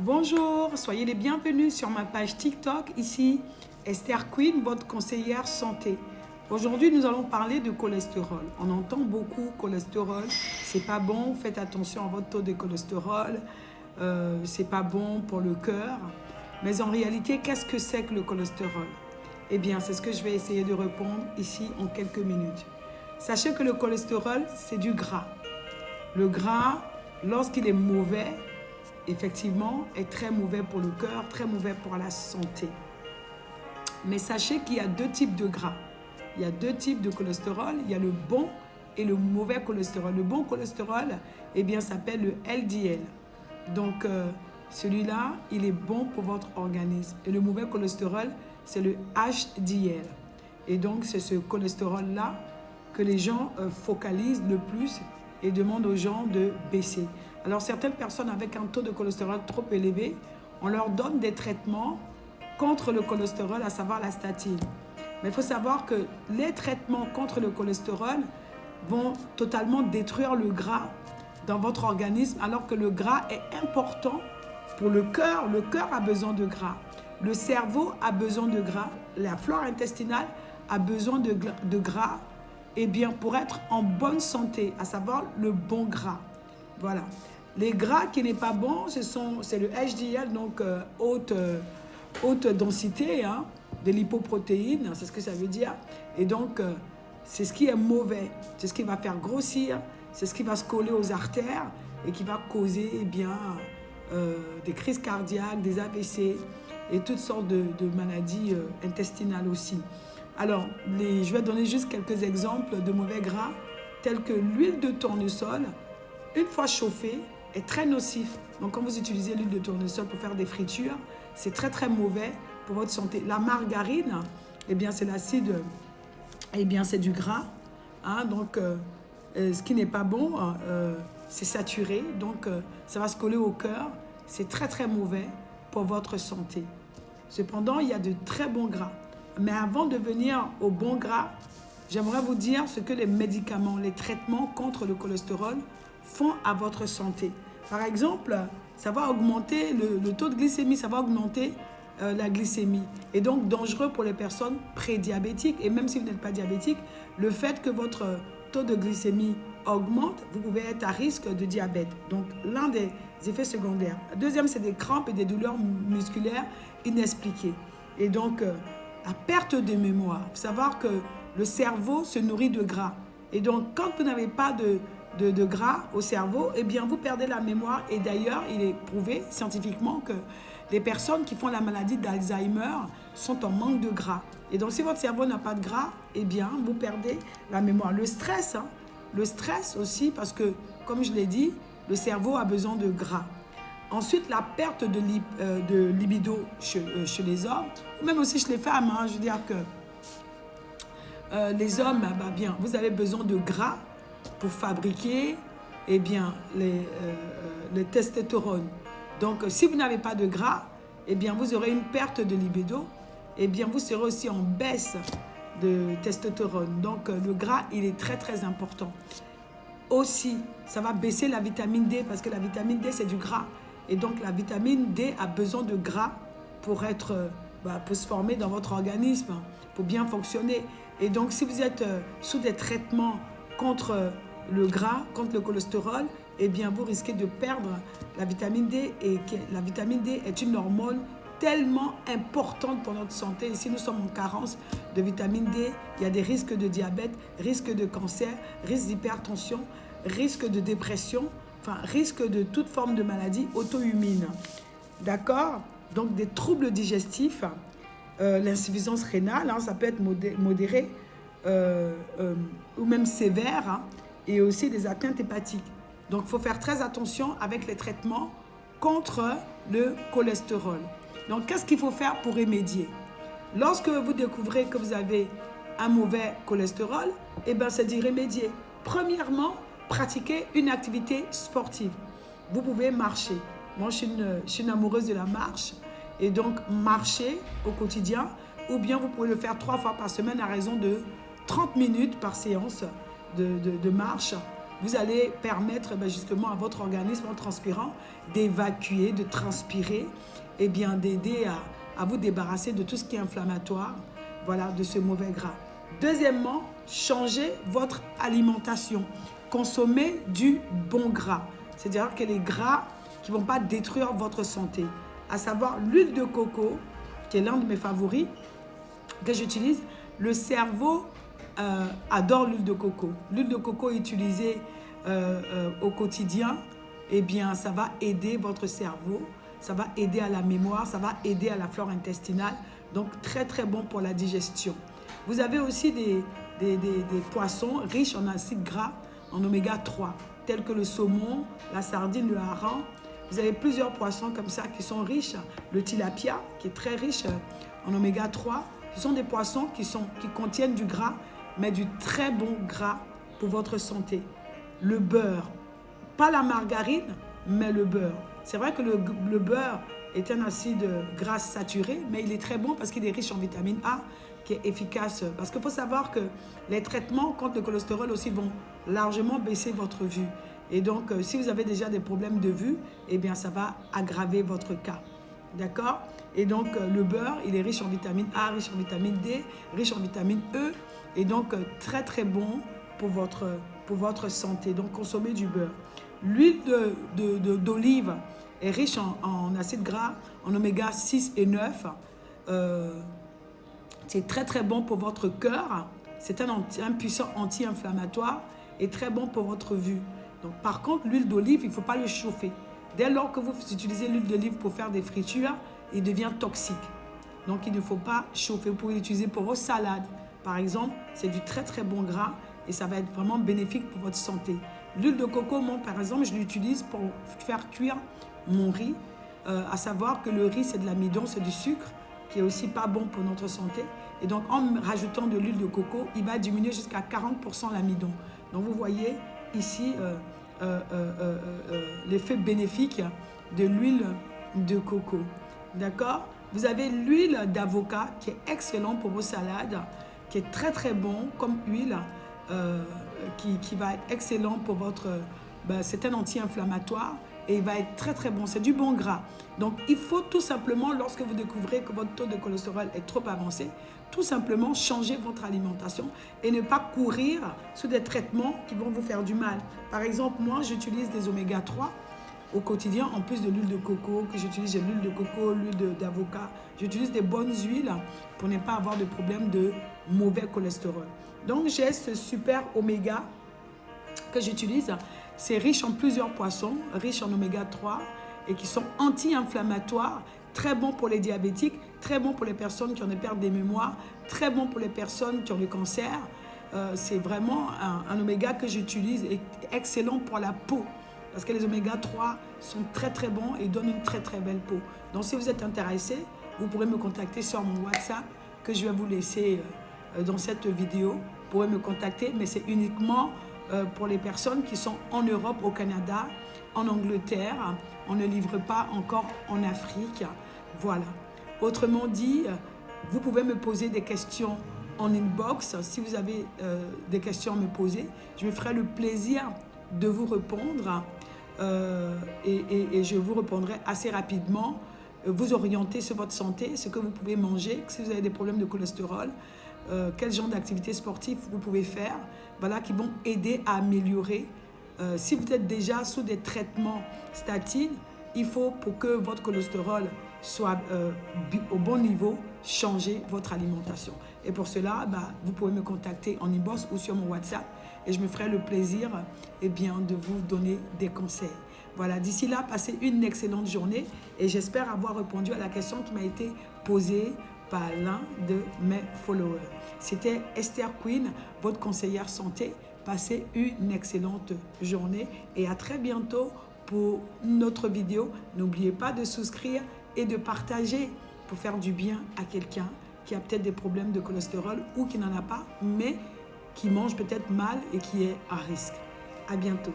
Bonjour, soyez les bienvenus sur ma page TikTok. Ici Esther Queen, votre conseillère santé. Aujourd'hui, nous allons parler de cholestérol. On entend beaucoup cholestérol, c'est pas bon, faites attention à votre taux de cholestérol, c'est pas bon pour le cœur. Mais en réalité, qu'est-ce que c'est que le cholestérol? Eh bien, c'est ce que je vais essayer de répondre ici en quelques minutes. Sachez que le cholestérol, c'est du gras. Le gras, lorsqu'il est mauvais, effectivement, est très mauvais pour le cœur, très mauvais pour la santé. Mais sachez qu'il y a deux types de gras. Il y a deux types de cholestérol. Il y a le bon et le mauvais cholestérol. Le bon cholestérol, eh bien, s'appelle le LDL. Donc, celui-là, il est bon pour votre organisme. Et le mauvais cholestérol, c'est le HDL. Et donc, c'est ce cholestérol-là que les gens focalisent le plus et demandent aux gens de baisser. Alors, certaines personnes avec un taux de cholestérol trop élevé, on leur donne des traitements contre le cholestérol, à savoir la statine. Mais il faut savoir que les traitements contre le cholestérol vont totalement détruire le gras dans votre organisme, alors que le gras est important pour le cœur. Le cœur a besoin de gras. Le cerveau a besoin de gras. La flore intestinale a besoin de gras, et bien pour être en bonne santé, à savoir le bon gras. Voilà. Les gras qui n'est pas bon, c'est le HDL, donc haute densité de lipoprotéines, c'est ce que ça veut dire. Et donc, c'est ce qui est mauvais, c'est ce qui va faire grossir, c'est ce qui va se coller aux artères et qui va causer des crises cardiaques, des AVC et toutes sortes de maladies intestinales aussi. Alors, je vais donner juste quelques exemples de mauvais gras, tels que l'huile de tournesol, une fois chauffée, est très nocif. Donc, quand vous utilisez l'huile de tournesol pour faire des fritures, c'est très, très mauvais pour votre santé. La margarine, eh bien, c'est l'acide, eh bien, c'est du gras. Donc, ce qui n'est pas bon, c'est saturé. Donc, ça va se coller au cœur. C'est très, très mauvais pour votre santé. Cependant, il y a de très bons gras. Mais avant de venir au bon gras, j'aimerais vous dire ce que les médicaments, les traitements contre le cholestérol font à votre santé. Par exemple, ça va augmenter le taux de glycémie, ça va augmenter la glycémie. Et donc, dangereux pour les personnes prédiabétiques. Et même si vous n'êtes pas diabétique, le fait que votre taux de glycémie augmente, vous pouvez être à risque de diabète. Donc, l'un des effets secondaires. Le deuxième, c'est des crampes et des douleurs musculaires inexpliquées. Et donc, la perte de mémoire. Il faut savoir que le cerveau se nourrit de gras. Et donc, quand vous n'avez pas de gras au cerveau, eh bien, vous perdez la mémoire. Et d'ailleurs, il est prouvé scientifiquement que les personnes qui font la maladie d'Alzheimer sont en manque de gras. Et donc, si votre cerveau n'a pas de gras, eh bien, vous perdez la mémoire. Le stress aussi, parce que, comme je l'ai dit, le cerveau a besoin de gras. Ensuite, la perte de libido chez les hommes, ou même aussi chez les femmes. Je veux dire que les hommes, bien, vous avez besoin de gras pour fabriquer eh bien, les testostérone. Donc, si vous n'avez pas de gras, eh bien, vous aurez une perte de libido. Eh bien, vous serez aussi en baisse de testostérone. Donc, le gras, il est très, très important. Aussi, ça va baisser la vitamine D parce que la vitamine D, c'est du gras. Et donc, la vitamine D a besoin de gras pour se former dans votre organisme, pour bien fonctionner. Et donc, si vous êtes sous des traitements contre le gras, contre le cholestérol, eh bien, vous risquez de perdre la vitamine D. Et la vitamine D est une hormone tellement importante pour notre santé. Et si nous sommes en carence de vitamine D, il y a des risques de diabète, risques de cancer, risques d'hypertension, risques de dépression, enfin, risque de toute forme de maladie auto-immune. D'accord? Donc, des troubles digestifs, l'insuffisance rénale, ça peut être modéré ou même sévère, et aussi des atteintes hépatiques. Donc, il faut faire très attention avec les traitements contre le cholestérol. Donc, qu'est-ce qu'il faut faire pour remédier? Lorsque vous découvrez que vous avez un mauvais cholestérol, eh bien, c'est d'y remédier. Premièrement, pratiquer une activité sportive. Vous pouvez marcher. Moi, je suis une amoureuse de la marche. Et donc, marcher au quotidien. Ou bien, vous pouvez le faire 3 fois par semaine à raison de 30 minutes par séance de marche. vous allez permettre justement à votre organisme en transpirant d'évacuer, de transpirer et bien d'aider à vous débarrasser de tout ce qui est inflammatoire, voilà, de ce mauvais gras. Deuxièmement, changez votre alimentation. Consommez du bon gras, c'est-à-dire que les gras qui ne vont pas détruire votre santé, à savoir l'huile de coco, qui est l'un de mes favoris, que j'utilise. Le cerveau adore l'huile de coco. L'huile de coco utilisée au quotidien, eh bien, ça va aider votre cerveau, ça va aider à la mémoire, ça va aider à la flore intestinale. Donc, très, très bon pour la digestion. Vous avez aussi des poissons riches en acides gras, en oméga 3, tels que le saumon, la sardine, le hareng. Vous avez plusieurs poissons comme ça qui sont riches. Le tilapia, qui est très riche en oméga 3. Ce sont des poissons qui contiennent du gras, mais du très bon gras pour votre santé. Le beurre, pas la margarine, mais le beurre. C'est vrai que le beurre est un acide gras saturé, mais il est très bon parce qu'il est riche en vitamine A, qui est efficace. Parce qu'il faut savoir que les traitements contre le cholestérol aussi vont largement baisser votre vue. Et donc, si vous avez déjà des problèmes de vue, eh bien, ça va aggraver votre cas. D'accord? Et donc, le beurre, il est riche en vitamine A, riche en vitamine D, riche en vitamine E. Et donc, très, très bon pour votre santé. Donc, consommez du beurre. L'huile d'olive est riche en acides gras, en oméga 6 et 9. C'est très, très bon pour votre cœur. C'est un puissant anti-inflammatoire et très bon pour votre vue. Donc, par contre, l'huile d'olive, il ne faut pas le chauffer. Dès lors que vous utilisez l'huile d'olive pour faire des fritures, il devient toxique. Donc, il ne faut pas chauffer. Vous pouvez l'utiliser pour vos salades. Par exemple, c'est du très, très bon gras et ça va être vraiment bénéfique pour votre santé. L'huile de coco, moi, par exemple, je l'utilise pour faire cuire mon riz. À savoir que le riz, c'est de l'amidon, c'est du sucre, qui est aussi pas bon pour notre santé. Et donc, en rajoutant de l'huile de coco, il va diminuer jusqu'à 40% l'amidon. Donc, vous voyez ici l'effet bénéfique de l'huile de coco. D'accord? Vous avez l'huile d'avocat qui est excellent pour vos salades, qui est très très bon comme huile, qui va être excellent pour votre... c'est un anti-inflammatoire et il va être très très bon. C'est du bon gras. Donc, il faut tout simplement, lorsque vous découvrez que votre taux de cholestérol est trop avancé, tout simplement changer votre alimentation et ne pas courir sous des traitements qui vont vous faire du mal. Par exemple, moi, j'utilise des oméga 3 au quotidien, en plus de l'huile de coco que j'utilise. J'ai l'huile de coco, l'huile d'avocat. J'utilise des bonnes huiles pour ne pas avoir de problème de mauvais cholestérol. Donc, j'ai ce super oméga que j'utilise. C'est riche en plusieurs poissons, riche en oméga 3 et qui sont anti-inflammatoires, très bon pour les diabétiques, très bon pour les personnes qui ont des pertes de mémoire, très bon pour les personnes qui ont le cancer. C'est vraiment un oméga que j'utilise et excellent pour la peau. Parce que les oméga 3 sont très très bons et donnent une très très belle peau. Donc si vous êtes intéressé, vous pourrez me contacter sur mon WhatsApp que je vais vous laisser dans cette vidéo. Vous pourrez me contacter, mais c'est uniquement pour les personnes qui sont en Europe, au Canada, en Angleterre. On ne livre pas encore en Afrique. Voilà. Autrement dit, vous pouvez me poser des questions en inbox. Si vous avez des questions à me poser, je me ferai le plaisir de vous répondre et je vous répondrai assez rapidement, vous orienter sur votre santé, ce que vous pouvez manger, si vous avez des problèmes de cholestérol, quel genre d'activités sportives vous pouvez faire, voilà, qui vont aider à améliorer. Si vous êtes déjà sous des traitements statines, il faut, pour que votre cholestérol soit au bon niveau, changer votre alimentation. Et pour cela, vous pouvez me contacter en inbox ou sur mon WhatsApp et je me ferai le plaisir de vous donner des conseils. Voilà, d'ici là, passez une excellente journée et j'espère avoir répondu à la question qui m'a été posée par l'un de mes followers. C'était Esther Queen, votre conseillère santé. Passez une excellente journée et à très bientôt pour notre vidéo. N'oubliez pas de souscrire et de partager pour faire du bien à quelqu'un qui a peut-être des problèmes de cholestérol ou qui n'en a pas, mais qui mange peut-être mal et qui est à risque. À bientôt.